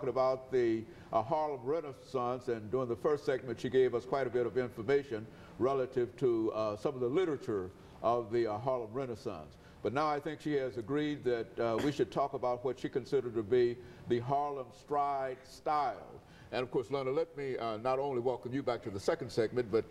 About the Harlem Renaissance, and during the first segment she gave us quite a bit of information relative to some of the literature of the Harlem Renaissance. But now I think she has agreed that we should talk about what she considered to be the Harlem Stride style. And of course, Lana, let me not only welcome you back to the second segment, but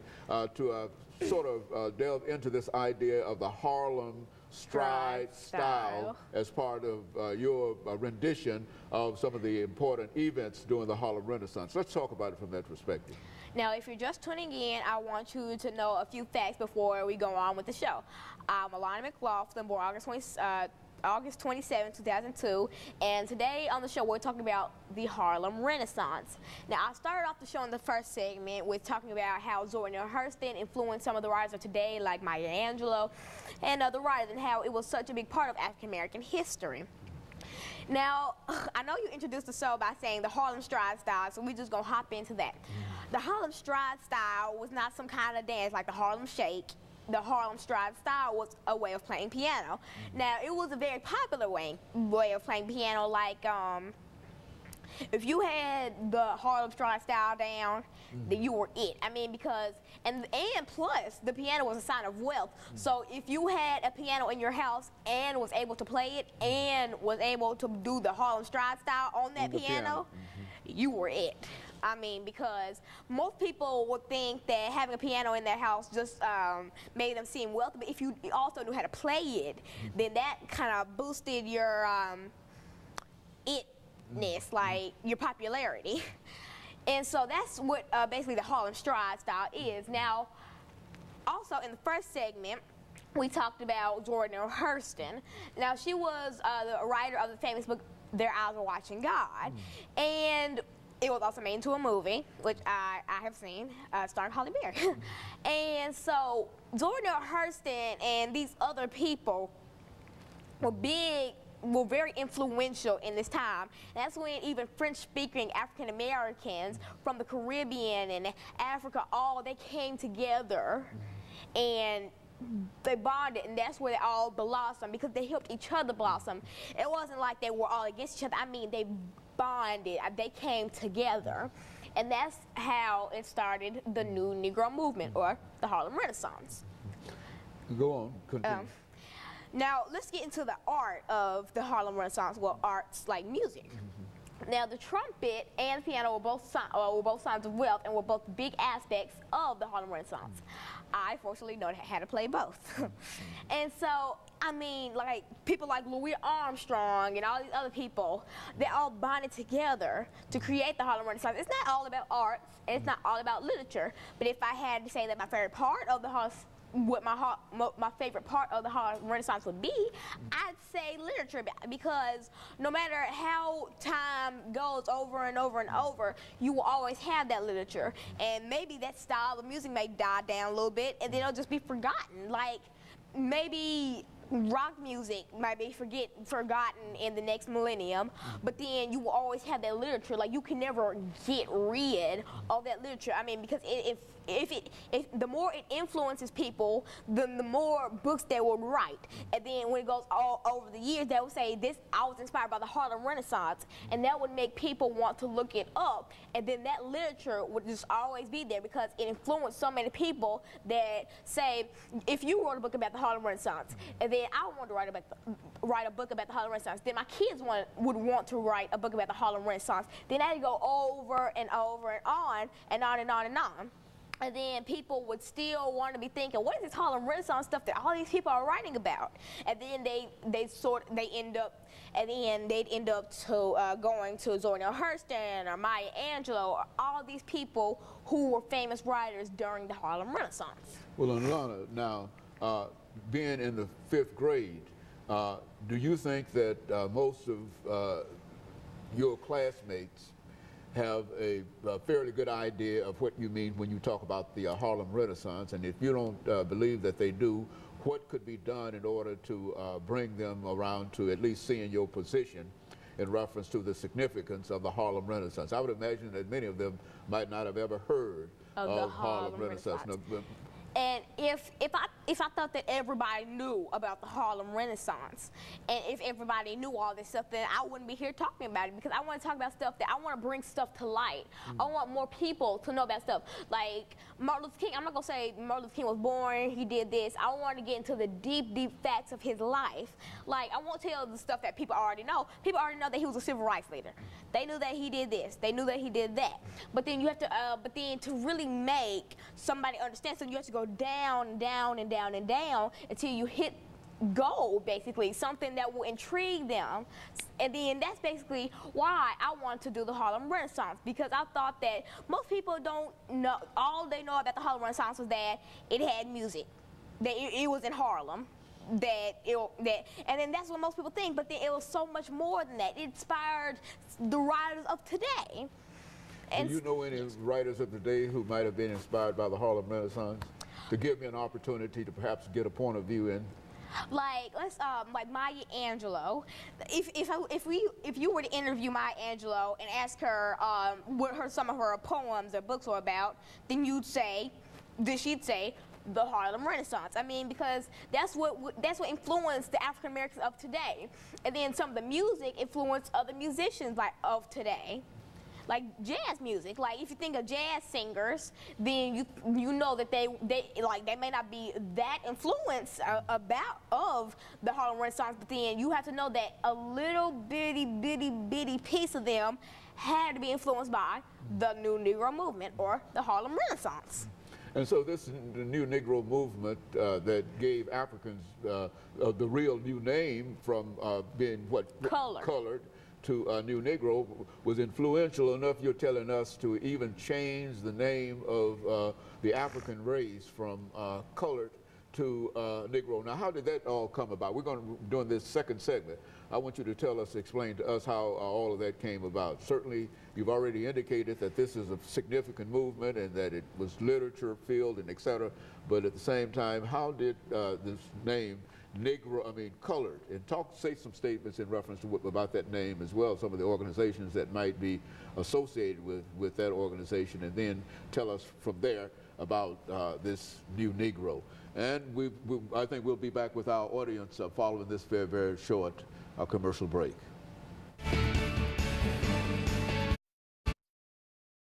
to sort of delve into this idea of the Harlem Stride style as part of your rendition of some of the important events during the Harlem Renaissance. Let's talk about it from that perspective. Now, if you're just tuning in, I want you to know a few facts before we go on with the show. I'm Alana McLaughlin, born August 27, 2002, and today on the show we're talking about the Harlem Renaissance. Now, I started off the show in the first segment with talking about how Zora Neale Hurston influenced some of the writers of today, like Maya Angelou and other writers, and how it was such a big part of African American history. Now, I know you introduced the show by saying the Harlem Stride style, so we're just gonna hop into that. The Harlem Stride style was not some kind of dance like the Harlem Shake. The Harlem Stride style was a way of playing piano. Now, it was a very popular way of playing piano. Like, if you had the Harlem Stride style down, then you were it. I mean, because, and plus, the piano was a sign of wealth. So if you had a piano in your house and was able to play it and was able to do the Harlem Stride style on that piano, you were it. I mean, because most people would think that having a piano in their house just made them seem wealthy, but if you also knew how to play it, then that kind of boosted your itness, like your popularity. And so that's what basically the Harlem Stride style is. Now, also in the first segment, we talked about Zora Neale Hurston. Now, she was the writer of the famous book, Their Eyes Were Watching God. And it was also made into a movie, which I have seen, starring Halle Berry. And so Zora Neale Hurston and these other people were very influential in this time. And that's when even French-speaking African Americans from the Caribbean and Africa, they came together and they bonded, and that's where they all blossomed, because they helped each other blossom. It wasn't like they were all against each other. I mean, they bonded, they came together, and that's how it started the new Negro movement, or the Harlem Renaissance. Go on, continue. Now, let's get into the art of the Harlem Renaissance, well, arts like music. Now, the trumpet and piano were both signs of wealth and were both big aspects of the Harlem Renaissance. I fortunately know how to play both. And so, I mean, like, people like Louis Armstrong and all these other people, they all bonded together to create the Harlem Renaissance. It's not all about arts, and it's not all about literature, but if I had to say that my favorite part of the my favorite part of the Harlem Renaissance would be, I'd say literature, because no matter how time goes over and over and over, you will always have that literature. And maybe that style of music may die down a little bit, and then it'll just be forgotten. Like, maybe rock music might be forgotten in the next millennium, but then you will always have that literature. Like, you can never get rid of that literature. I mean, because if the more it influences people, then the more books they will write. And then when it goes all over the years, they will say, I was inspired by the Harlem Renaissance, and that would make people want to look it up. And then that literature would just always be there, because it influenced so many people that say, if you wrote a book about the Harlem Renaissance, and then I want to write a book about the Harlem Renaissance, then my kids would want to write a book about the Harlem Renaissance. Then I'd go over and over and on and on and on and on. And then people would still want to be thinking, what is this Harlem Renaissance stuff that all these people are writing about? And then they'd end up going to Zora Neale Hurston or Maya Angelou, or all these people who were famous writers during the Harlem Renaissance. Well, Alana, now, being in the 5th grade, do you think that most of your classmates have a fairly good idea of what you mean when you talk about the Harlem Renaissance? And if you don't believe that they do, what could be done in order to bring them around to at least seeing your position in reference to the significance of the Harlem Renaissance? I would imagine that many of them might not have ever heard of the Harlem Renaissance. And if I thought that everybody knew about the Harlem Renaissance, and if everybody knew all this stuff, then I wouldn't be here talking about it, because I want to talk about stuff that I want to bring stuff to light. I want more people to know about stuff. Like Martin Luther King, I'm not going to say Martin Luther King was born, he did this. I want to get into the deep, deep facts of his life. Like, I won't tell the stuff that people already know. People already know that he was a civil rights leader. They knew that he did this. They knew that he did that. But then you have to, but then to really make somebody understand, so you have to go down and down and down and down until you hit gold, basically, something that will intrigue them. And then that's basically why I wanted to do the Harlem Renaissance, because I thought that most people don't know, all they know about the Harlem Renaissance was that it had music, that it was in Harlem, and then that's what most people think, but then it was so much more than that. It inspired the writers of today. And do you know any writers of today who might have been inspired by the Harlem Renaissance? To give me an opportunity to perhaps get a point of view in. Like, let's like Maya Angelou. If you were to interview Maya Angelou and ask her what some of her poems or books were about, then she'd say the Harlem Renaissance. I mean, because that's what influenced the African Americans of today, and then some of the music influenced other musicians of today. Like jazz music, like if you think of jazz singers, then you know that they may not be that influenced of the Harlem Renaissance, but then you have to know that a little bitty piece of them had to be influenced by the New Negro movement or the Harlem Renaissance. And so this the New Negro movement that gave Africans the real new name from being colored to New Negro was influential enough, you're telling us, to even change the name of the African race from colored to Negro. Now, how did that all come about? We're going to, during this second segment, I want you to explain to us how all of that came about. Certainly, you've already indicated that this is a significant movement and that it was literature filled and et cetera, but at the same time, how did this name colored, and say some statements in reference to about that name as well, some of the organizations that might be associated with that organization, and then tell us from there about this New Negro. And I think we'll be back with our audience following this very, very short commercial break.